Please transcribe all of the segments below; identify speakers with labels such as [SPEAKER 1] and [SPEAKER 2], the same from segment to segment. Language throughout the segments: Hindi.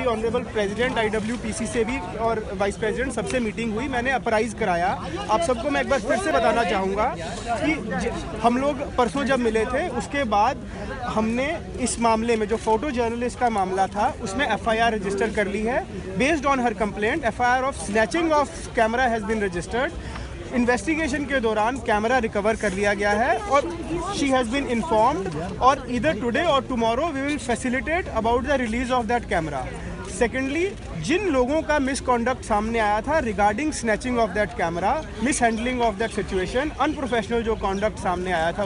[SPEAKER 1] हमारी ऑनरेबल प्रेसिडेंट IWPC से भी और वाइस प्रेसिडेंट सबसे मीटिंग हुई, मैंने अपराइज कराया। आप सबको मैं एक बार फिर से बताना चाहूँगा कि हम लोग परसों जब मिले थे उसके बाद हमने इस मामले में जो फोटो जर्नलिस्ट का मामला था उसमें FIR रजिस्टर कर ली है। Based on her complaint FIR of snatching of camera has been registered. Investigation के दौरान कैमरा रिकवर कर लिया गया है और शी हैज़ बीन इन्फॉर्म्ड और ईदर टुडे और tomorrow we will facilitate about the release of that camera. Secondly, जिन लोगों का मिसकॉन्डक्ट सामने आया था regarding snatching of that camera, mishandling of that situation, unprofessional जो कॉन्डक्ट सामने आया था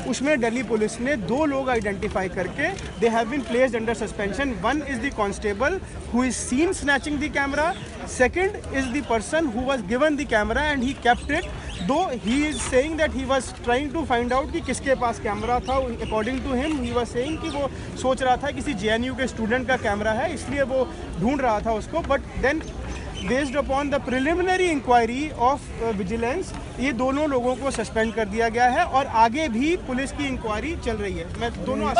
[SPEAKER 1] उसमें दिल्ली पुलिस ने 2 लोग आइडेंटिफाई करके they have been placed under suspension. One is the constable who is seen snatching the camera, second is the person who was given the camera and he kept it, though he is saying that he was trying to find out कि किसके पास कैमरा था। According to him he was saying कि वो सोच रहा था किसी JNU के स्टूडेंट का कैमरा है इसलिए वो ढूंढ रहा था उसको। But then based upon the preliminary inquiry of vigilance ये दोनों लोगों को सस्पेंड कर दिया गया है और आगे भी पुलिस की इंक्वायरी चल रही है। मैं दोनों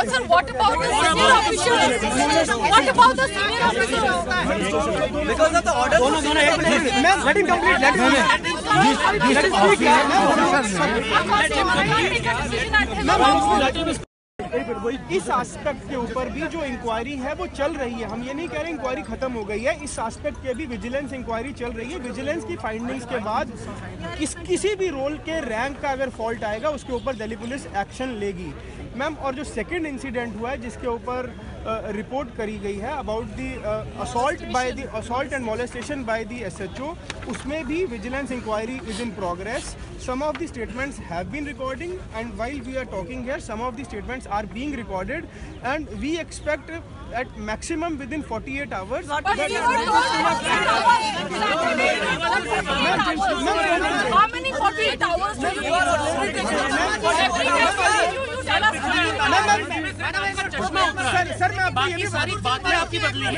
[SPEAKER 1] इस एस्पेक्ट के ऊपर भी जो इंक्वायरी है वो चल रही है। हम ये नहीं कह रहे इंक्वायरी खत्म हो गई है, इस एस्पेक्ट के भी विजिलेंस इंक्वायरी चल रही है। विजिलेंस की फाइंडिंग्स के बाद किसी भी रोल के रैंक का अगर फॉल्ट आएगा उसके ऊपर दिल्ली पुलिस एक्शन लेगी मैम। और जो सेकंड इंसिडेंट हुआ है जिसके ऊपर रिपोर्ट करी गई है about the assault and molestation by the SHO, उसमें भी vigilance inquiry is in progress. Some of the statements have been recording and while we are talking here some of the statements are being recorded and we expect at maximum within 48 hours.
[SPEAKER 2] How many 48 hours do you
[SPEAKER 1] sir मैं आपकी
[SPEAKER 3] सारी बातें आपकी बदली है।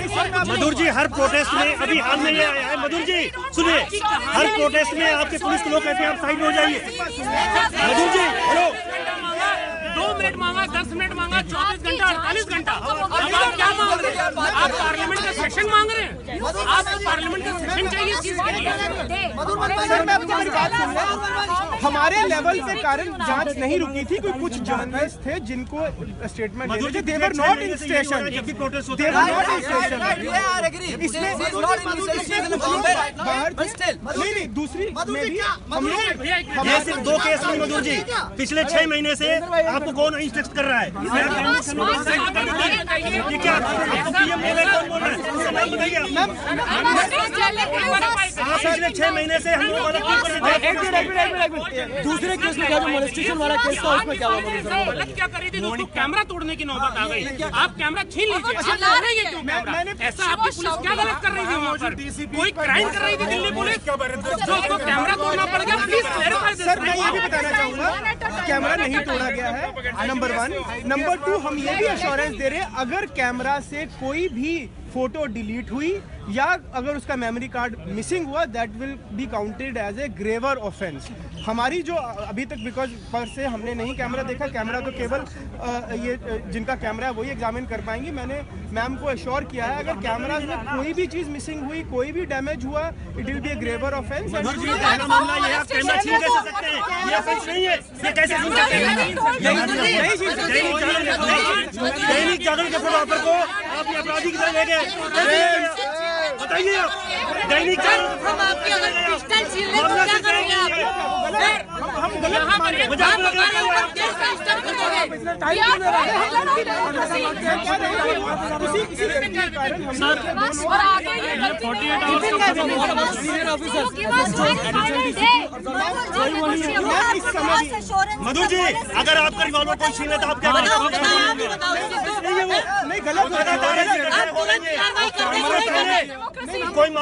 [SPEAKER 3] मधुर जी, हर प्रोटेस्ट में अभी हाल में ये आया है, मधुर जी सुनिए, हर प्रोटेस्ट में आपके पुलिस के लोग कहते हैं आप साइड हो जाइए। मधुर जी हेलो,
[SPEAKER 4] 2 मिनट मांगा, 10 मिनट मांगा, 24 घंटा, 48 घंटा, अब आप क्या मांग रहे हैं? आप पार्लियामेंट का सेशन मांग रहे हैं? आपको पार्लियामेंट का सेशन चाहिए चीज के लिए?
[SPEAKER 1] सर मैं आपकी बात सुन रहा हूं, हमारे लेवल पे कारण जांच नहीं रुकी थी। कुछ जर्नलिस्ट थे जिनको स्टेटमेंट देने थे, they were not in station, they were not in station. इसमें बाहर नहीं दूसरी में भी हम लोग
[SPEAKER 3] ये सिर्फ 2 केस में मधुर जी, पिछले 6 महीने से आपको कौन इंस्ट्रक्ट कर रहा है? ये क्या PM बोल रहे, कौन बोल रहा है? आप पिछले 6 महीने से हम लोग
[SPEAKER 5] दूसरे केस में क्या जो मोलेस्टेशन वाला केस था उसमें क्या हुआ?
[SPEAKER 4] गलत क्या करी थी दोस्तों? कैमरा तोड़ने की नौबत आ गई। आप कैमरा छीन लीजिए, आप ला रहे हैं क्यों कैमरा? ऐसा आपकी पुलिस क्या गलत कर रही थी वहाँ पर? कोई क्राइम कर रही थी दिल्ली पुलिस जो उसको कैमरा तोड़ना पड़ गया? Please clarify.
[SPEAKER 1] सर मैं ये भी बताना चाहूँगा कैमरा नहीं तोड़ा गया है, नंबर 1। नंबर 2 हम ये भी एश्योरेंस दे रहे हैं अगर कैमरा से कोई भी फोटो डिलीट हुई या अगर उसका मेमोरी कार्ड मिसिंग हुआ that will be counted as a graver offence. हमारी जो अभी तक बिकॉज पर से हमने नहीं कैमरा देखा, कैमरा तो केवल ये जिनका कैमरा है वही एग्जामिन कर पाएंगी। मैंने मैम को एश्योर किया है अगर कैमरा में कोई भी चीज़ मिसिंग हुई, कोई भी डैमेज हुआ, it will be A graver offence.
[SPEAKER 3] मामला ये आप कैमरा छीन कैसे सकते हैं? ये ऑफेंस नहीं है, ये कैसे छीन सकते हैं? दैनिक जागरण के फोटोग्राफर को आप ये अपराधी की तरह ले गए, बताइए आप। दैनिक
[SPEAKER 2] हम आपके अगर पिस्टल छीन ले तो क्या करेंगे आप?
[SPEAKER 1] हम गलत
[SPEAKER 3] मजाक लगा रहे हैं आप।
[SPEAKER 2] और आगे ये 48
[SPEAKER 3] मधुर जी, अगर आपका रिवॉल्वर कोई छीन ले तो आप क्या करेंगे?
[SPEAKER 1] नहीं गलत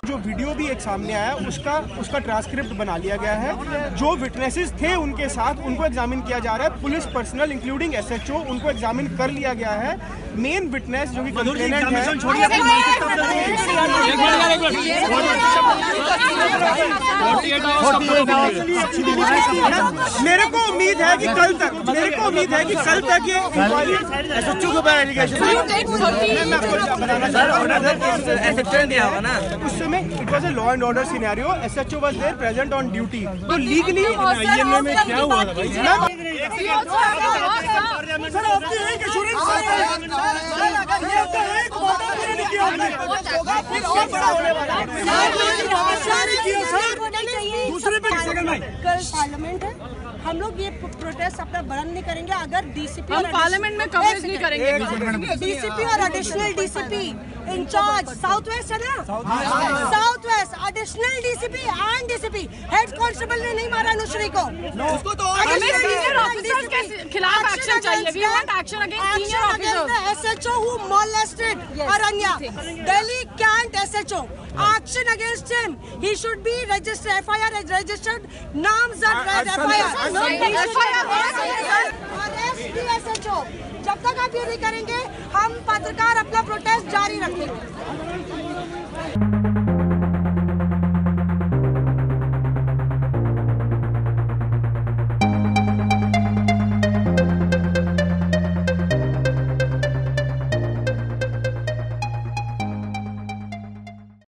[SPEAKER 1] जो वीडियो भी एक सामने आया उसका ट्रांसक्रिप्ट बना लिया गया है। जो विटनेसेस थे उनके साथ उनको एग्जामिन किया जा रहा है। पुलिस पर्सनल इंक्लूडिंग SHO उनको एग्जामिन कर लिया गया है। मेन विटनेस जो कि कंप्लेनेंट है, मेरे को उम्मीद है कि कल तक ये इंक्वायरी SHO के ऊपर एलिगेशन उस समय it was a law and order scenario. SHO was there present on duty. तो लीगली INA में क्या हुआ था भाई?
[SPEAKER 6] कल पार्लियामेंट है, हम लोग ये प्रोटेस्ट अपना बंद नहीं करेंगे अगर DCP
[SPEAKER 2] हम पार्लियामेंट में कवरेज नहीं करेंगे।
[SPEAKER 6] DCP और additional DCP incharge south west है ना, south west additional DCP and DCP head constable ने नहीं मारा अनुश्री को। उसको तो
[SPEAKER 2] हमें सीनियर ऑफिसर्स के खिलाफ एक्शन चाहिए। We want action against senior officers.
[SPEAKER 6] SHO who molested Aranya. Delhi can't SHO. Action against him. He should be registered. FIR is registered. Namzad FIR. Arrest the SHO. जब तक आप ये नहीं करेंगे हम पत्रकार अपना प्रोटेस्ट जारी रखेंगे।